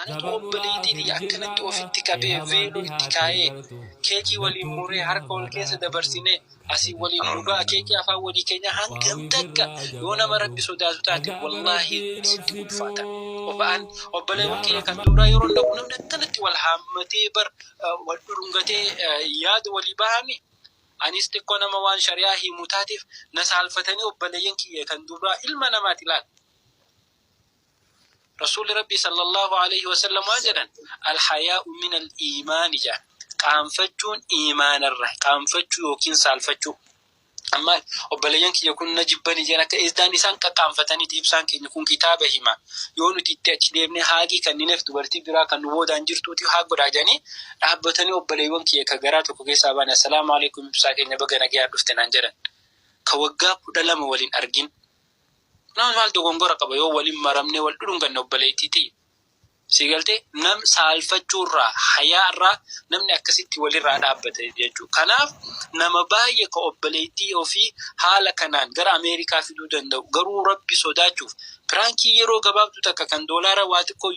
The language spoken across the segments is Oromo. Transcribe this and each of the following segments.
أنا توبليتي دي أكنت وفيتك بفيلو اتكاي كيكي ولي موري هركو الكيس دبرسيني أسي ولي نوغا كيكي أفا ولي كينيا هنكم تكا يونا مربي سودازو تاتي والله نسيتي ولفاتا وبأن وبلي وكي يكن دورا يرون لكم نتنتي والحامتي بر والدرنغتي ياد ولي باهمي أنيس تكونا موان شرياهي متاتف نسال فتني وبلي ينكي يكن دورا إلما نماتلات رسول ربي صلى الله عليه وسلم واجدا الحياء من الإيمان جاء قام فجون إيمان الرح قام فجو يوكين سال فجو أما وبليان كي يكون نجبني جانا كإزدان نسان كقام فتني تيبسان كي يكون كتابهما يونو تتأتي ديبني هاجي كان نفت برتي برا كان نوود أنجر توتي هاج براجاني أحبتني وبليان كي يكجرات وكوكي سابان السلام عليكم بساكين نبغى نجيا دفتن أنجرن كوجا بدلما ولين أرجين نعم هل تقول قبا يو ولي مرمني والدرونغ النوبليتي سيقلتي نم سالفة را حياة را نم نأكسيتي ولي را دابت يجو كناف نم باي كوبليتي أو في حالة كنان غير أمريكا في دودن دو غرو ربي سوداچوف فرانكي يرو غباب تتا كان دولار واتكو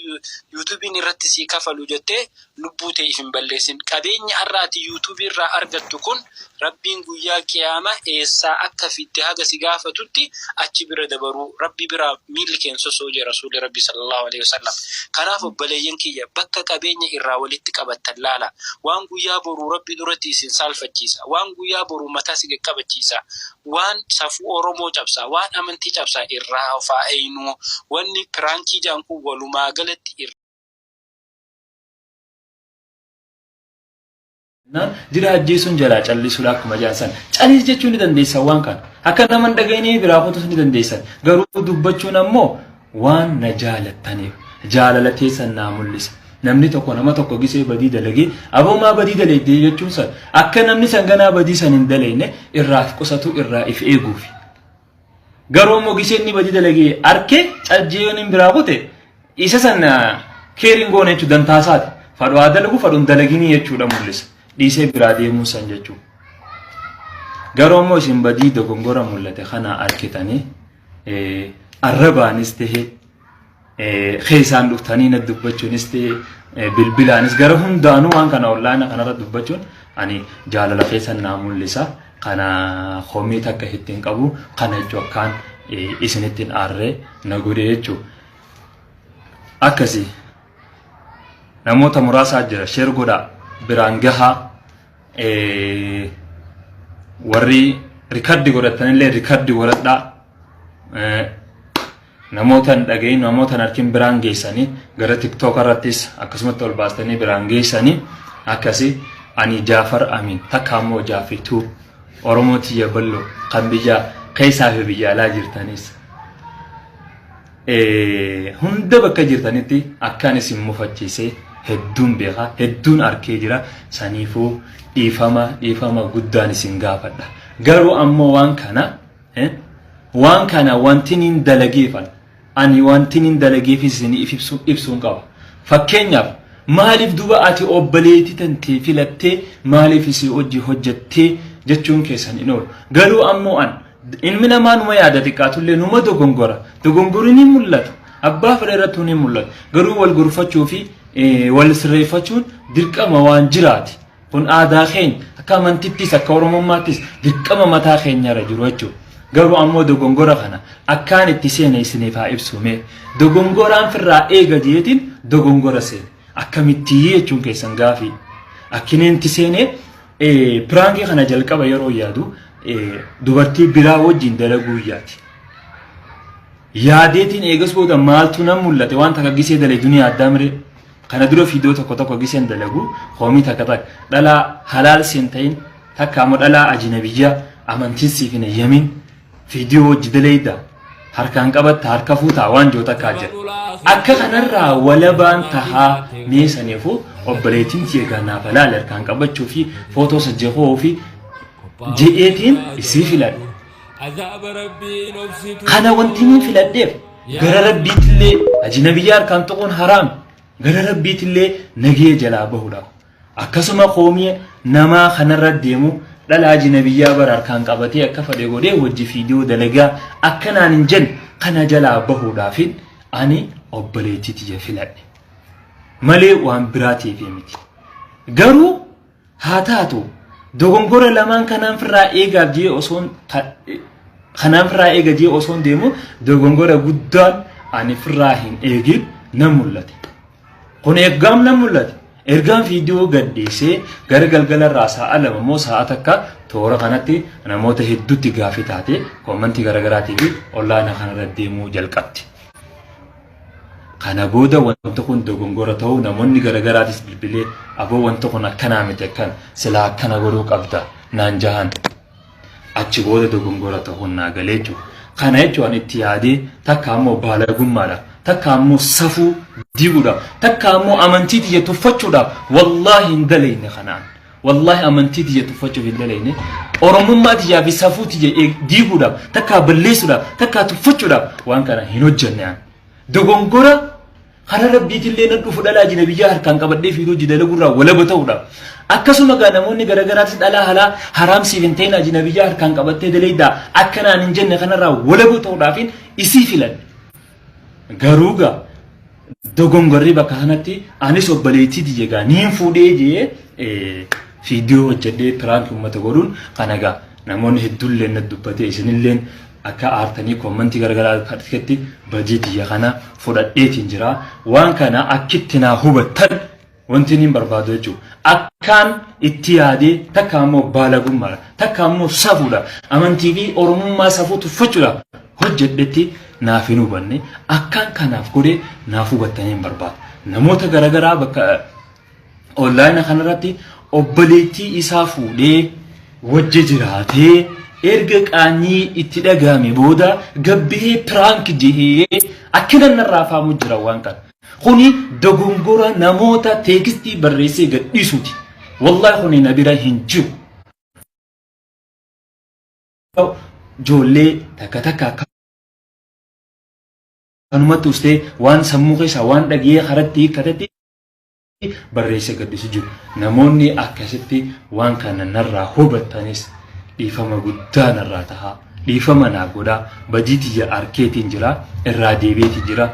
يوتيوب نرتسي كفلو جتة لبوتي إفن بلسين كبين أراتي يوتيوب را أرغت تكون ربين قويا كياما إيسا أكا في اتهاغ سيغافة تتي أتي برا دبرو ربي برا ميلكين سوسوجي رسول ربي صلى الله عليه وسلم كناف بلين كي بكا كبين إرا ولتك بتلالا وان قويا برو ربي درتي سنسال فجيسا وان قويا برو متاسك كبتيسا وان سفو أورومو جبسا وان أمنتي جبسا إرا فاينو واني برانكي جانكو ولما غلط jira ajjeesuun jalaa callisuudha akkuma jaansan calis jechuun ni dandeessa waan kan akka naman dhageenii biraa qotus ni dandeessan garuu dubbachuun ammoo waan na jaalattaniif jaalala teessan naa mul'isa namni tokko nama tokko gisee badii dalagee aboomaa badii dalagee jechuun san akka namni sanganaa badii san hin daleenne irraa qusatu irraa if eeguufi garuu immoo gisee inni badii dalagee arkee cajjeeyoon hin biraa qote isa san keeriin goone jechuu dantaasaati fadhu dalagu fadhuun dalaginii jechuudha mul'isa dhiisee biraa deemuu san jechuudha. Garuu immoo isin badii dogongora mul'ate kana arkitanii arrabaanis ta'ee keessaan dhuftanii na dubbachuunis ta'ee bilbilaanis gara hundaanuu waan kana ollaana kanarra dubbachuun ani jaalala keessan naa mul'isa kana homii takka ittiin qabu kana jechuun akkaan isinittiin aarree na godhe jechuudha. Akkasii namoota muraasaa jira sheer godhaa biraan gahaa warri rikardi godhatanillee rikardi godhadhaa namoota hin dhagahin namoota hin arkin biraan geessanii gara tiktook irrattis akkasumatti ol baastanii biraan geessanii akkasii ani Jaafar Amin takka ammoo Jaafituu Oromoo tiyya bal'oo kan biyya keessaa fi biyya alaa jirtanis hunda bakka jirtanitti akkaan isin mufachiisee hedduun beekaa hedduun arkee jira saniifuu dhiifama guddaan isin gaafadha garuu ammoo waan kana wanti nin dalageefan ani wanti nin dalageefis isin ibsuun qaba fakkeenyaaf maaliif duba ati obboleetii tantee filattee maaliif isi hojii hojjettee jechuun keessan hin oolu garuu ammoo ilmi namaa numa yaada xiqqaatullee numa dogongorri ni mul'atu abbaa fireerrattuu ni mul'atu garuu wal gurfachuu fi wal sirreeffachuun dirqama waan jiraati kun aadaa keenya akka amantittis akka oromummaattis dirqama mataa keenyarra jiru jechuudha garuu ammoo dogongora kana akkaan itti seene isiniif haa ibsume dogongoraan firraa eega jeetiin dogongora seene akkamitti jechuun keessan gaafii akkineen itti seene piraangii kana jalqaba yeroo yaadu dubartii biraa wajjin dalaguu yaati yaadeetiin eegas booda maaltu nan mul'ate waan takka gisee dalee duniyaa addaa miree kana dura fiidoo tokko giseen dalagu hoomii takka dhalaa halaal seen ta'in takka ammoo dhalaa ajnabiyyaa amantiin siif hin eeyyamin fiidiyoo hojii daleeyda harkaan qabatta harka fuutaa waan joo takkaa jira akka kanarraa walabaan tahaa meesaniifuu obboleettiin jeeganaaf halaal harkaan qabachuu fi footoo sajjehoo fi je'eetiin isii filadhe kana wanti niin filadheef gara rabbiitillee ajnabiyyaa harkaan tuquun haraam gara rabbiitillee nagee jalaa bahuudhaaf akkasuma qoomii namaa kanarra deemu dhala ajnabiyyaa bara harkaan qabatee akka fedhe godhee wajji fiidiyoo dalagaa akkanaan hin jenne kana jalaa bahuudhaaf ani obboleettii tiyya filadhe malee waan biraatiif miti. Garuu haa taatu dogongora lamaan kanaan firraa eegaaf jee osoon kanaan firraa eega jee osoon deemu dogongora guddaan ani firraa hin eegin nan mul'ate. Kun eeggaam nan mul'ate. Ergaan viidiyoo gadhiisee gara galgala irraa sa'a lama moo sa'a takka toora kanatti namoota hedduutti gaafii taate koomantii garaagaraatii fi onlaayinii kanarra deemuu jalqabdi. Kana booda wanta kun dogongora ta'uu namoonni garaagaraatis bilbilee aboo wanta kun akkanaa miti akkan silaa akkana godhuu qabda naan jahan achi booda dogongora ta'uu naa galee jiru. Kana jechuun itti yaadee takka ammoo baalagummaadha. Takka ammoo safuu diiguudha. Takka ammoo amantii tiyya tuffachuudha. Wallahi hin dalayne kanaan. Wallahi amantii tiyya tuffachuuf hin dalayne. Oromummaa tiyyaa fi safuu tiyya diiguudha. Takka balleessuudha. Takka tuffachuudha. Waan kana hin hojjenne. Dogongora kana rabbiitillee nan dhufu dhalaa jina biyyaa harkaan qabadhee fiiduu jidala gurraa walaba ta'uudha. Akkasuma gaa namoonni garaagaraatis dhalaa halaa haraam siif hin ta'in jina biyyaa harkaan qabattee daleeddaa akkanaan hin jenne kanarraa walaba ta'uudhaafin isii filan. Garuu gaa dogongorri bakka kanatti anis obboleettii tiyya gaa niin fuudhee jee viidiyoo hojjedhee piraank uummata godhuun kana gaa namoonni hedduullee na dubbatee isinilleen akka aartanii koomantii garagaraa kadhatti badii tiyya kana fudhadheetiin jira. Waan kana akkitti naa hubattan wanti niin barbaadu jechuudha. Akkaan itti yaadee takka ammoo baalagummaadha. Takka ammoo safuudha. Amantii fi oromummaa safuu tuffachuudha. Hojjedhetti naaf hin hubanne akkaan kanaaf godhee naaf hubattanii hin barbaadu. Namoota garagaraa bakka onlaayinii kanarratti obboleettii isaa fuudhee wajji jiraatee erga qaanii itti dhagahame booda gabbee piraank jehee akkana narraa faamu jira waan kana. Kuni dogongora namoota teekstii barreessee gadhiisuuti. Wallahi kuni na bira hin jiru. Ijoollee takka takka kanumatti ustee waan sammuu keessaa waan dhagee haratti hiikkatatti barreessee gadhiisu jiru. Namoonni akkasitti waan kana narraa hubattanis dhiifama guddaa narraa tahaa. Dhiifama naa godhaa. Badii tiyya arkeetiin jira. Irraa deebiitiin jira.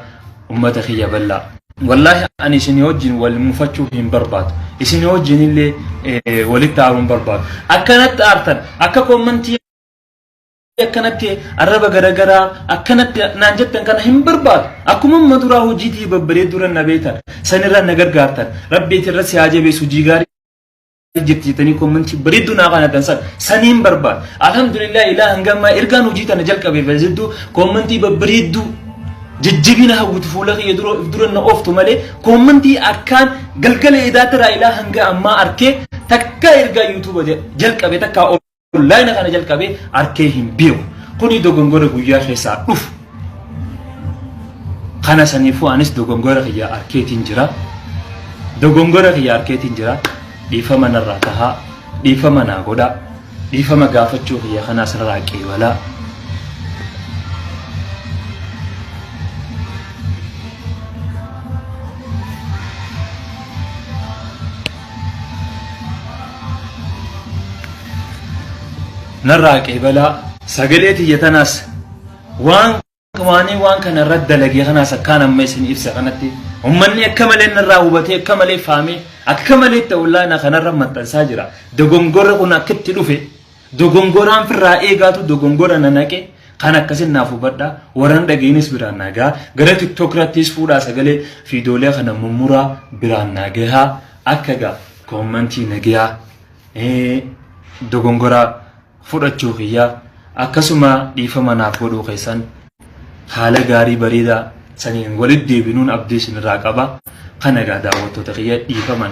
Ummata kiyya bal'aa. Wallahi ani isin wajjin wal mufachuu hin barbaadu. Isin wajjin illee walitti aaruun barbaadu. Akkanatti aartan akka koomantii akkanatti arraba garagaraa akkanatti naan jettan kana hin barbaadu. Akkuma maduraa hojiitii babbareedduu na beektan sanirraa na gargaartan rabbiitiin irratti haa jabeessu hojii gaarii jirtitanii koomantii bareedduu naa kanatan saniin barbaadu. Alhamdulillah ilaa hangammaa ergaan hojii tana jalqabee fayyaduu koomantii babbareedduu jijjigina hawwatu fuula kiyya dura na ooftu malee koomantii akkaan galgala idaatiraa ilaa hanga ammaa arkee takka ergaa yuutuuba jalqabee takka onlaayinii kana jalqabee arkee hin beeku. Kuni dogongora guyyaa keessaa dhufu. Kana saniifuu anis dogongora kiyya arkeetiin jira. Dogongora kiyya arkeetiin jira. Dhiifama narraa tahaa. Dhiifama naa godhaa. Dhiifama gaafachuu kiyya kanaas irraa qeebalaa. narraa qeebalaa sagalee tiyya tanaas waan kana irratti dalagee kanaas akkaan amma isin ibsa kanatti ummanni akka malee narraa hubatee akka malee faamee akka malee ta'ullaana kanarra maxxansaa jira. Dogongora kun akkitti dhufe dogongoraan firraa eegaatu dogongora nanaqe kan akkasin naaf hubadha. Warran dhageenis biraan nagaa gara TikTok irrattis fuudhaa sagalee fiidoolee kana mummuraa biraan nagaa akka gaa koomantii nagaa dogongora fudhachuu kiyyaa akkasuma dhiifama naaf godhuu keessan haala gaarii bareedaa saniin walitti deebinuun abdii isinirraa qaba. Kana gaa daawwattoota kiyya dhiifama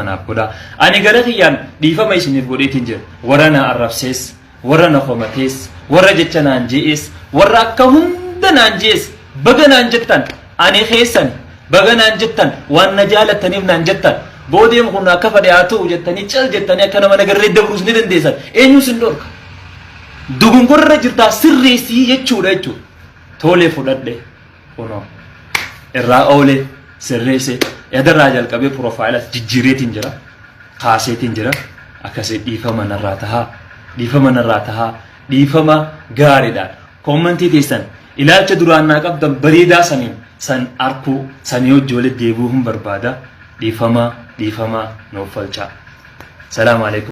naaf godhaa. Ani gara kiyyaan dhiifama isiniif godheetiin jira. Warra na arrabsees, warra na homatees, warra jecha naan je'ees, warra akka hunda naan je'ees baga naan jettan ani keessan baga naan jettan waan na jaalattaniif naan jettan boodeen kun akka fadhe haa ta'u jettanii cal jettanii akka nama nagarree dabruus ni dandeessan. Eenyu sin dhorka? Dogongorra jirtaa sirreessii jechuudha jechuudha. Tolee fudhadhe kunoo irraa oolee sirreesse yadarraa jalqabee proofaayilas jijjiireetiin jira kaaseetiin jira akkasii dhiifama narraa tahaa dhiifama gaariidhaan koomantii teessan ilaalcha duraan naa qabdan bareedaa saniin san arkuu sanii hojii walitti deebi'uu hin barbaada dhiifamaa nuuf falchaa. Salaamu alaikum.